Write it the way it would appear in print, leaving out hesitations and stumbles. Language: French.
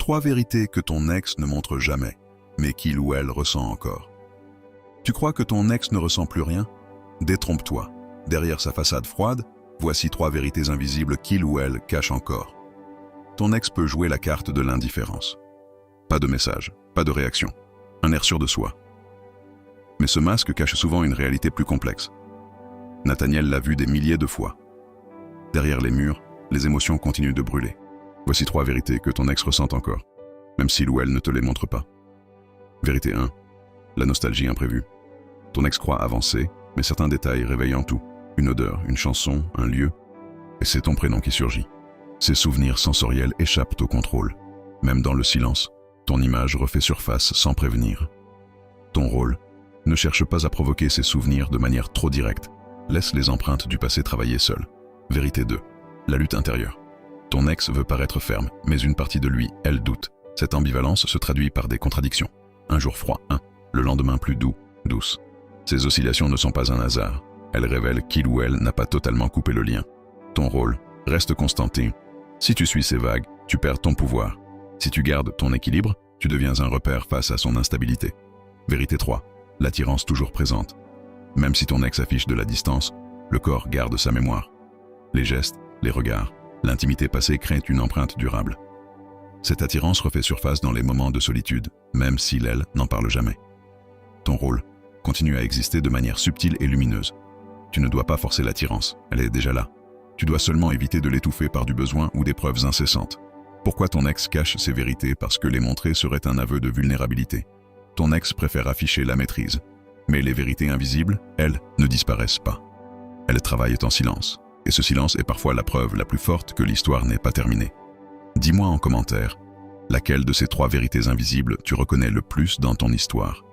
3 vérités que ton ex ne montre jamais, mais qu'il ou elle ressent encore. Tu crois que ton ex ne ressent plus rien? Détrompe-toi. Derrière sa façade froide, voici 3 vérités invisibles qu'il ou elle cache encore. Ton ex peut jouer la carte de l'indifférence. Pas de message, pas de réaction, un air sûr de soi. Mais ce masque cache souvent une réalité plus complexe. Nathaniel l'a vu des milliers de fois. Derrière les murs, les émotions continuent de brûler. Voici 3 vérités que ton ex ressent encore, même s'il ou elle ne te les montre pas. Vérité 1. La nostalgie imprévue. Ton ex croit avancer, mais certains détails réveillent en tout. Une odeur, une chanson, un lieu, et c'est ton prénom qui surgit. Ces souvenirs sensoriels échappent au contrôle. Même dans le silence, ton image refait surface sans prévenir. Ton rôle, ne cherche pas à provoquer ces souvenirs de manière trop directe. Laisse les empreintes du passé travailler seules. Vérité 2. La lutte intérieure. Ton ex veut paraître ferme, mais une partie de lui, elle doute. Cette ambivalence se traduit par des contradictions. Un jour froid, le lendemain plus doux, douce. Ces oscillations ne sont pas un hasard. Elles révèlent qu'il ou elle n'a pas totalement coupé le lien. Ton rôle reste constanté. Si tu suis ces vagues, tu perds ton pouvoir. Si tu gardes ton équilibre, tu deviens un repère face à son instabilité. Vérité 3. L'attirance toujours présente. Même si ton ex affiche de la distance, le corps garde sa mémoire. Les gestes, les regards, l'intimité passée créent une empreinte durable. Cette attirance refait surface dans les moments de solitude, même s'il, elle, n'en parle jamais. Ton rôle continue à exister de manière subtile et lumineuse. Tu ne dois pas forcer l'attirance, elle est déjà là. Tu dois seulement éviter de l'étouffer par du besoin ou des preuves incessantes. Pourquoi ton ex cache ses vérités? Parce que les montrer serait un aveu de vulnérabilité. Ton ex préfère afficher la maîtrise. Mais les vérités invisibles, elles, ne disparaissent pas. Elles travaillent en silence. Et ce silence est parfois la preuve la plus forte que l'histoire n'est pas terminée. Dis-moi en commentaire, laquelle de ces 3 vérités invisibles tu reconnais le plus dans ton histoire?